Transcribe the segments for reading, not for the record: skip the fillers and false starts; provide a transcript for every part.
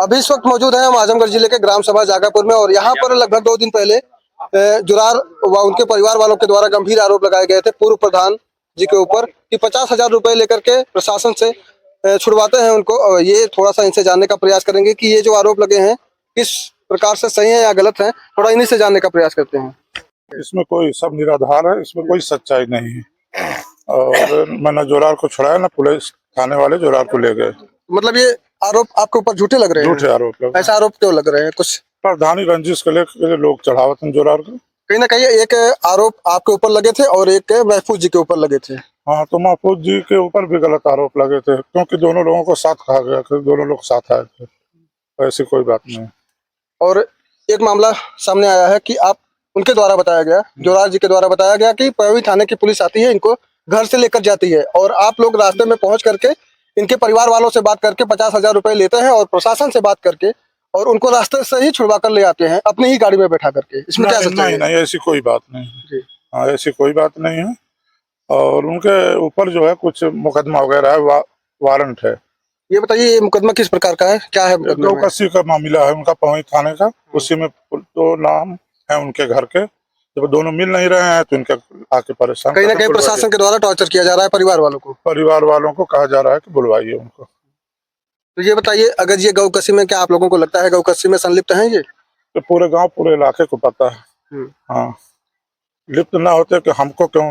अभी इस वक्त मौजूद है हम आजमगढ़ जिले के ग्राम सभा जागापुर में, और यहाँ पर लगभग 2 दिन पहले जुरार व उनके परिवार वालों के द्वारा गंभीर आरोप लगाए गए थे पूर्व प्रधान जी के ऊपर कि 50,000 रुपए लेकर के प्रशासन से छुड़वाते हैं उनको। और ये थोड़ा सा इनसे जानने का प्रयास करेंगे कि ये जो आरोप लगे हैं किस प्रकार से सही है या गलत है, थोड़ा इन्हीं से जानने का प्रयास करते हैं। इसमें कोई सब निराधार है, इसमें कोई सच्चाई नहीं है। और मैंने जोरार को छुड़ाया ना, पुलिस थाने वाले जोरार को ले गए। मतलब ये आरोप आपके ऊपर झूठे लग रहे हैं? झूठे आरोप लग रहे हैं। ऐसा आरोप क्यों लग रहे हैं? कुछ प्रधानी रंजिश के लिए लोग चढ़ावत हैं जोरार को। कहीं ना कहीं एक आरोप आपके ऊपर लगे थे और एक महफूज जी के ऊपर लगे थे। हाँ, तो महफूज जी के ऊपर भी गलत आरोप लगे थे, क्योंकि दोनों लोगों को साथ कहा गया कि दोनों लोग साथ आए थे। ऐसी कोई बात नहीं। और एक मामला सामने आया है कि आप उनके द्वारा बताया गया, जोरार जी के द्वारा बताया गया कि पयोही थाने की पुलिस आती है, इनको घर से लेकर जाती है और आप लोग रास्ते में पहुंच करके इनके परिवार वालों से बात करके 50,000 रुपए लेते हैं और प्रशासन से बात करके और उनको रास्ते से ही छुड़वा कर ले आते हैं अपनी ही गाड़ी में बैठा करके। इसमें क्या सच्चाई है? नहीं, ऐसी कोई बात नहीं। हाँ, ऐसी कोई बात नहीं है। और उनके ऊपर जो है कुछ मुकदमा वगैरह है, वारंट है। ये बताइए, ये मुकदमा किस प्रकार का है, क्या है मुकदमा? 280 का मामला है उनका, पवई थाने का। उसी में 2 नाम है उनके घर के। जब दोनों मिल नहीं रहे हैं तो इनके आके परेशान, कहीं ना कहीं प्रशासन के द्वारा टॉर्चर किया जा रहा है परिवार वालों को। परिवार वालों को कहा जा रहा है कि बुलवाइए उनको। तो ये बताइए, अगर ये गौकसी में, क्या आप लोगों को लगता है गौकसी में संलिप्त हैं ये? तो पूरे गांव पूरे इलाके को पता है। हाँ, लिप्त ना होते कि हमको क्यों,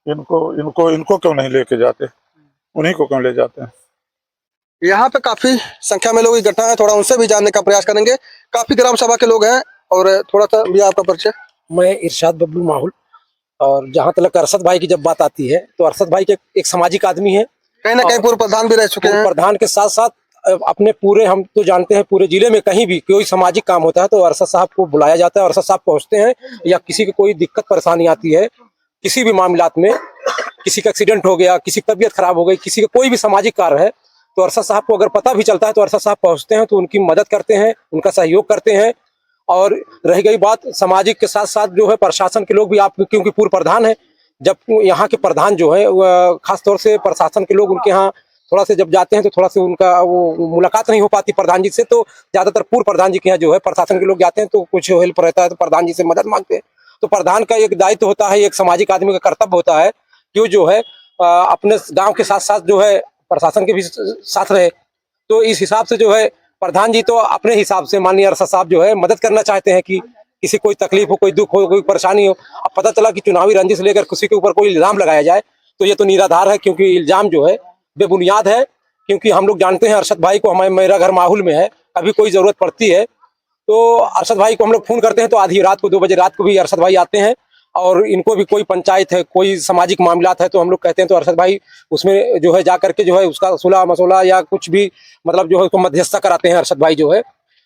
इनको क्यों नहीं लेके जाते, उन्हीं को क्यों ले जाते हैं। यहाँ पे काफी संख्या में लोग इकट्ठा हैं, थोड़ा उनसे भी जानने का प्रयास करेंगे। काफी ग्राम सभा के लोग हैं और थोड़ा सा भी आपका परिचय। मैं इरशाद बबलू माहौल। और जहाँ तक अरशद भाई की जब बात आती है तो अरशद भाई के एक सामाजिक आदमी है, कहीं ना कहीं पूर्व प्रधान भी रह चुके हैं। प्रधान के साथ साथ अपने पूरे, हम तो जानते हैं पूरे जिले में कहीं भी कोई सामाजिक काम होता है तो अरशद साहब को बुलाया जाता है, अरशद साहब पहुंचते हैं। या किसी की कोई दिक्कत परेशानी आती है, किसी भी मामलात में, किसी का एक्सीडेंट हो गया, किसी की तबीयत खराब हो गई, किसी का कोई भी सामाजिक कार्य है तो अरशद साहब को अगर पता भी चलता है तो अरशद साहब पहुंचते हैं, तो उनकी मदद करते हैं, उनका सहयोग करते हैं। और रह गई बात सामाजिक के साथ साथ जो है प्रशासन के लोग भी, आप क्योंकि पूर्व प्रधान है, जब यहाँ के प्रधान जो है खासतौर से प्रशासन के लोग उनके यहाँ थोड़ा से जब जाते हैं तो थोड़ा से उनका वो मुलाकात नहीं हो पाती प्रधान जी से, तो ज्यादातर पूर्व प्रधान जी के यहाँ जो है प्रशासन के लोग जाते हैं तो कुछ हेल्प रहता है तो प्रधान जी से मदद मांगते हैं। तो प्रधान का एक दायित्व होता है, एक सामाजिक आदमी का कर्तव्य होता है कि वो जो है अपने गाँव के साथ साथ जो है प्रशासन के भी साथ रहे। तो इस हिसाब से जो है प्रधान जी तो अपने हिसाब से माननीय अरशद साहब जो है मदद करना चाहते हैं कि किसी कोई तकलीफ हो, कोई दुख हो, कोई परेशानी हो। अब पता चला कि चुनावी रंजिश लेकर किसी के ऊपर कोई इल्जाम लगाया जाए तो ये तो निराधार है, क्योंकि इल्जाम जो है बेबुनियाद है। क्योंकि हम लोग जानते हैं अरशद भाई को, मेरा घर माहौल में है, कभी कोई जरूरत पड़ती है तो अरशद भाई को हम लोग फोन करते हैं तो आधी रात को 2 बजे रात को भी अरशद भाई आते हैं। और इनको भी कोई पंचायत है, कोई सामाजिक मामलात है तो हम लोग कहते हैं तो अरशद भाई उसमें जो है जा करके जो है उसका सुलह मसला या कुछ भी मतलब जो है उसको मध्यस्थता कराते हैं अरशद भाई जो है।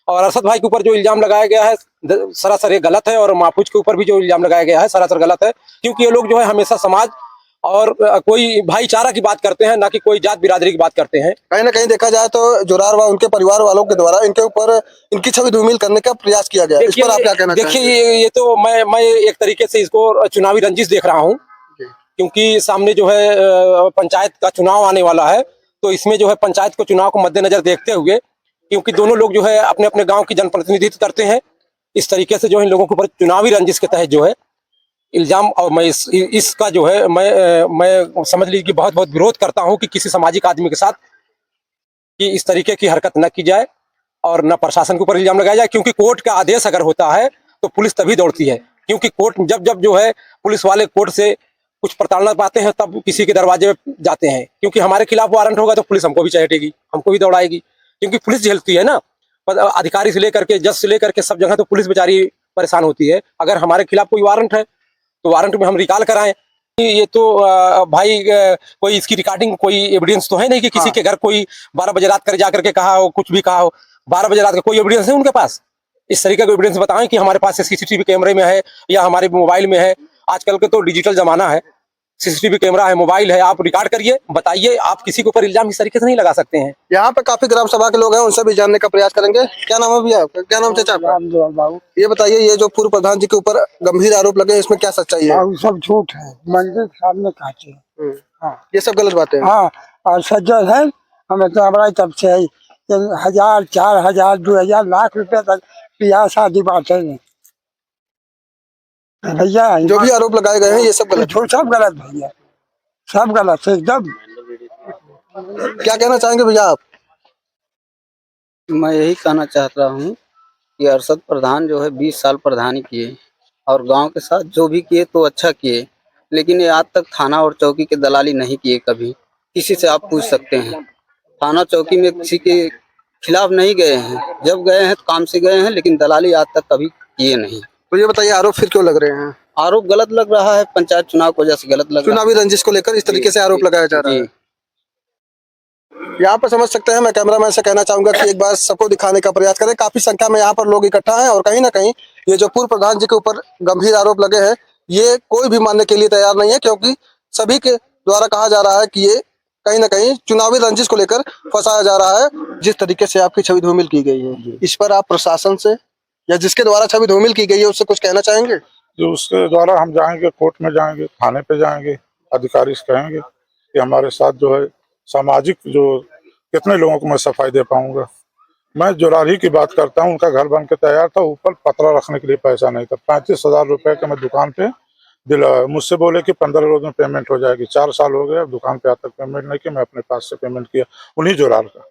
और अरशद भाई के ऊपर जो इल्जाम लगाया गया है सरासर ये गलत है, और महफूज के ऊपर भी जो इल्जाम लगाया गया है सरासर गलत है, क्योंकि ये लोग जो है हमेशा समाज और कोई भाईचारा की बात करते हैं, ना कि कोई जात बिरादरी की बात करते हैं। कहीं ना कहीं देखा जाए तो जोरार व उनके परिवार वालों के द्वारा इनके ऊपर इनकी छवि धूमिल करने का प्रयास किया गया। इस पर आप क्या कहना चाहेंगे? देखिए, ये तो मैं एक तरीके से इसको चुनावी रंजिश देख रहा हूँ, क्योंकि सामने जो है पंचायत का चुनाव आने वाला है। तो इसमें जो है पंचायत को चुनाव को मद्देनजर देखते हुए, क्योंकि दोनों लोग जो है अपने अपने गांव की जनप्रतिनिधित्व करते हैं, इस तरीके से जो है इन लोगों के ऊपर चुनावी रंजिश के तहत जो है इल्जाम। और मैं इसका जो है मैं समझ लीजिए कि बहुत बहुत विरोध करता हूं कि किसी सामाजिक आदमी के साथ कि इस तरीके की हरकत न की जाए और न प्रशासन के ऊपर इल्जाम लगाया जाए। क्योंकि कोर्ट का आदेश अगर होता है तो पुलिस तभी दौड़ती है, क्योंकि कोर्ट जब जो है पुलिस वाले कोर्ट से कुछ प्रताड़ना पाते हैं तब किसी के दरवाजे पे जाते हैं। क्योंकि हमारे खिलाफ वारंट होगा तो पुलिस हमको भी चहेटेगी, हमको भी दौड़ाएगी, क्योंकि पुलिस झेलती है ना। अधिकारी से लेकर के जज से लेकर के सब जगह तो पुलिस बेचारी परेशान होती है। अगर हमारे खिलाफ कोई वारंट है तो वारंट में हम रिकॉल कराएं। ये तो भाई कोई इसकी रिकॉर्डिंग कोई एविडेंस तो है नहीं कि किसी के घर कोई 12 बजे रात कर जा करके कहा हो, कुछ भी कहा हो। 12 बजे रात का कोई एविडेंस है उनके पास? इस तरीके का एविडेंस बताएं कि हमारे पास सीसीटीवी कैमरे में है या हमारे मोबाइल में है। आजकल के तो डिजिटल जमाना है, सीसीटीवी कैमरा है, मोबाइल है, आप रिकॉर्ड करिए, बताइए। आप किसी के ऊपर इल्जाम इस तरीके से नहीं लगा सकते हैं। यहाँ पे काफी ग्राम सभा के लोग हैं, उनसे भी जानने का प्रयास करेंगे। क्या नाम है भैया, क्या नाम चाचा आपका? ये बताइए, ये जो पूर्व प्रधान जी के ऊपर गंभीर आरोप लगे, इसमें क्या सच्चाई है? सब झूठ है, मंदिर सामने काटे। हाँ, ये सब गलत बातें हैं। हाँ, और सज्जन है, हम इतना बड़ा तब से है, कि 1000, 4000, 2000 लाख रुपए तक ब्याह शादी बांटे हैं भैया। जो भी आरोप लगाए गए हैं ये सब गलत है। सब गलत भैया, सब गलत है एकदम। क्या कहना चाहेंगे भैया आप? मैं यही कहना चाहता हूँ कि अरशद प्रधान जो है 20 साल प्रधानी किए और गांव के साथ जो भी किए तो अच्छा किए, लेकिन ये आज तक थाना और चौकी के दलाली नहीं किए कभी। किसी से आप पूछ सकते हैं, थाना चौकी में किसी के खिलाफ नहीं गए हैं, जब गए हैं तो काम से गए हैं, लेकिन दलाली आज तक कभी किए नहीं। तो ये बताइए आरोप फिर क्यों लग रहे हैं? आरोप गलत लग रहा है, पंचायत चुनाव की वजह से गलत लग रहा चुनावी रंजिश को लेकर इस तरीके से आरोप लगाया जा रहा है। जी। यहाँ पर समझ सकते हैं, मैं कैमरामैन से कहना चाहूंगा कि एक बार सबको दिखाने का प्रयास करें। काफी संख्या में यहाँ पर लोग इकट्ठा हैं और कहीं ना कहीं ये जो पूर्व प्रधान जी के ऊपर गंभीर आरोप लगे हैं ये कोई भी मानने के लिए तैयार नहीं है, क्योंकि सभी के द्वारा कहा जा रहा है कि ये कहीं ना कहीं चुनावी रंजिश को लेकर फंसाया जा रहा है। जिस तरीके से आपकी छवि धूमिल की गई है, इस पर आप प्रशासन से या जिसके द्वारा छवि धूमिल की गई है उससे कुछ कहना चाहेंगे? जो उसके द्वारा हम जाएंगे, कोर्ट में जाएंगे, थाने पे जाएंगे, अधिकारी से कहेंगे कि हमारे साथ जो है सामाजिक जो कितने लोगों को मैं सफाई दे पाऊंगा। मैं जुरारी की बात करता हूँ, उनका घर बन के तैयार था, ऊपर पतरा रखने के लिए पैसा नहीं था। 35,000 रुपए का मैं दुकान पे दिला, मुझसे बोले कि 15 रोज में पेमेंट हो जाएगी। 4 साल हो गए, अब दुकान पे आज तक पेमेंट नहीं किया। मैं अपने पास से पेमेंट किया उन्हीं जुरार का।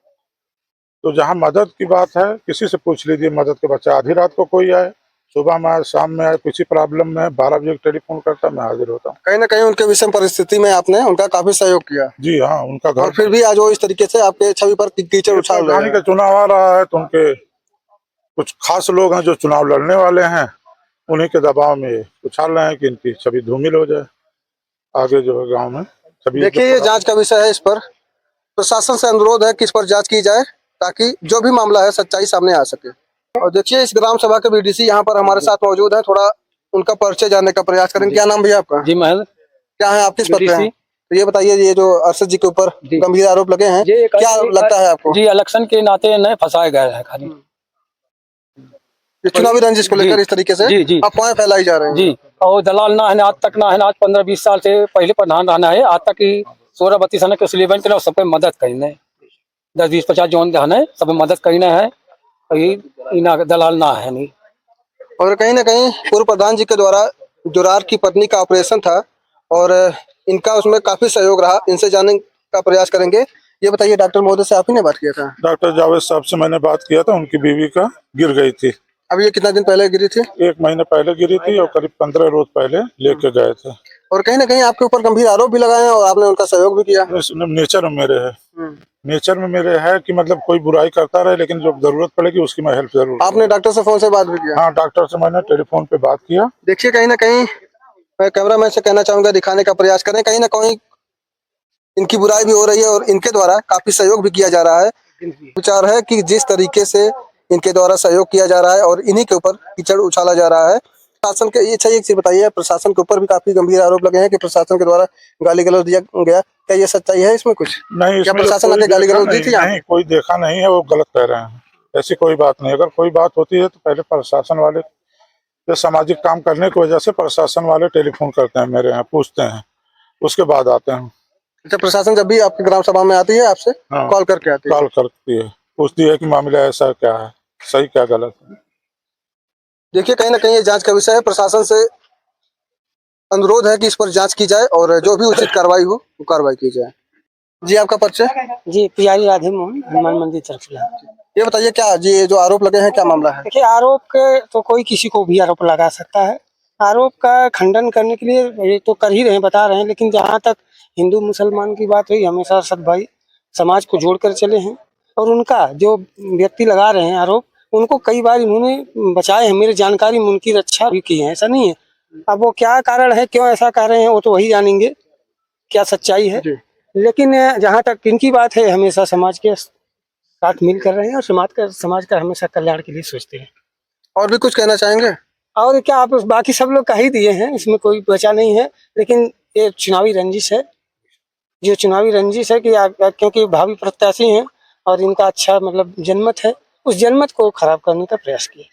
तो जहाँ मदद की बात है, किसी से पूछ लीजिए मदद के बच्चे। आधी रात को कोई आए, सुबह में आए, शाम में आए, किसी प्रॉब्लम में 12 बजे टेलीफोन करता, मैं हाजिर होता हूँ। कहीं ना कहीं उनके विषम परिस्थिति में आपने उनका काफी सहयोग किया। जी हाँ, उनका घर और फिर भी आज वो इस तरीके से आपके छवि पर कीचड़ उछाल रहे प्रधानी हैं। का चुनाव आ रहा है तो उनके कुछ खास लोग हैं जो चुनाव लड़ने वाले हैं, उन्हीं के दबाव में उछाल रहे हैं कि इनकी छवि धूमिल हो जाए आगे जो है गांव में छवि। देखिए ये जांच का विषय है, इस पर प्रशासन से अनुरोध है कि इस पर जांच की जाए ताकि जो भी मामला है सच्चाई सामने आ सके। और देखिए इस ग्राम सभा के बीडीसी यहाँ पर हमारे साथ मौजूद है, थोड़ा उनका परिचय जानने का प्रयास करेंगे। क्या नाम भैया आपका? जी महल क्या है, आप किस पद पे हैं? तो ये बताइए, ये जो अरशद जी के ऊपर गंभीर आरोप लगे हैं, क्या लगता है आपको? जी इलेक्शन के नाते नहीं फंसाए गए हैं खाली। ये चुनावी रंजिश को लेकर इस तरीके से अफवाहें फैलाई जा रही हैं। जी, और दलाल ना है आज तक, ना है आज 15-20 साल से पहले प्रधान रहना है, आज तक ही 16-32 साल के सिलेबन के सब पे मदद करने 10-20-50 जोन है सब मदद करना है, दलाल ना है नहीं। और कहीं ना कहीं पूर्व प्रधान जी के द्वारा जुरार की पत्नी का ऑपरेशन था और इनका उसमें काफी सहयोग रहा। इनसे जानने का प्रयास करेंगे। ये बताइए डॉक्टर महोदय से आप ही ने बात किया था? डॉक्टर जावेद साहब से मैंने बात किया था, उनकी बीवी का गिर गई थी। अब ये कितना दिन पहले गिरी थी? 1 महीने पहले गिरी थी और करीब 15 रोज पहले लेके गए थे। और कहीं ना कहीं आपके ऊपर गंभीर आरोप भी लगाए हैं और आपने उनका सहयोग भी किया। नेचर में मेरे है, नेचर में मेरे है कि मतलब कोई बुराई करता रहे, लेकिन जब जरूरत पड़ेगी उसकी मैं हेल्प जरूर। आपने डॉक्टर से फोन से बात भी किया? हाँ, डॉक्टर से मैंने टेलीफोन पे बात किया। देखिए कहीं ना कहीं मैं कैमरामैन से कहना चाहूंगा दिखाने का प्रयास करें, कहीं ना कहीं इनकी बुराई भी हो रही है और इनके द्वारा काफी सहयोग भी किया जा रहा है। विचार है कि जिस तरीके से इनके द्वारा सहयोग किया जा रहा है और इन्हीं के ऊपर कीचड़ उछाला जा रहा है। प्रशासन के ये एक चीज बताइए, प्रशासन के ऊपर भी काफी गंभीर आरोप लगे हैं कि प्रशासन के द्वारा गाली गलौज दिया गया, क्या ये सच्चाई है इसमें कुछ? नहीं, क्या प्रशासन ने गाली गलौज दी थी? नहीं, कोई देखा नहीं है, वो गलत कह रहे हैं। ऐसी कोई बात नहीं। अगर कोई बात होती है तो पहले प्रशासन वाले, ये सामाजिक काम करने की वजह से प्रशासन वाले टेलीफोन करते हैं मेरे यहाँ, पूछते हैं, उसके बाद आते हैं। अच्छा, प्रशासन जब भी आपकी ग्राम सभा में आती है आपसे कॉल करके आती है? कॉल करती है, पूछती है कि मामला ऐसा क्या है, सही क्या गलत है। देखिए कहीं ना कहीं ये जांच का विषय है। प्रशासन से अनुरोध है कि इस पर जांच की जाए और जो भी उचित कार्रवाई हो वो कार्रवाई की जाए। जी आपका परिचय? जी पुजारी राधे मोहन, हनुमान मंदिर तरफला। ये बताइए क्या जी ये जो आरोप लगे हैं क्या मामला है? देखिए आरोप के तो कोई किसी को भी आरोप लगा सकता है। आरोप का खंडन करने के लिए ये तो कर ही रहे हैं, बता रहे हैं, लेकिन जहाँ तक हिंदू मुसलमान की बात हुई, हमेशा अरशद भाई समाज को जोड़कर चले हैं और उनका जो व्यक्ति लगा रहे हैं आरोप, उनको कई बार इन्होंने बचाए हैं। मेरी जानकारी में उनकी रक्षा भी की है, ऐसा नहीं है। अब वो क्या कारण है, क्यों ऐसा कर रहे हैं, वो तो वही जानेंगे क्या सच्चाई है। लेकिन जहाँ तक इनकी बात है, हमेशा समाज के साथ मिल कर रहे हैं और समाज का हमेशा कल्याण के लिए सोचते हैं। और भी कुछ कहना चाहेंगे? और क्या, आप बाकी सब लोग कह ही दिए हैं, इसमें कोई बचा नहीं है। लेकिन ये चुनावी रंजिश है, जो चुनावी रंजिश है कि क्योंकि भावी प्रत्याशी हैं और इनका अच्छा मतलब जनमत है, उस जनमत को खराब करने का प्रयास किया।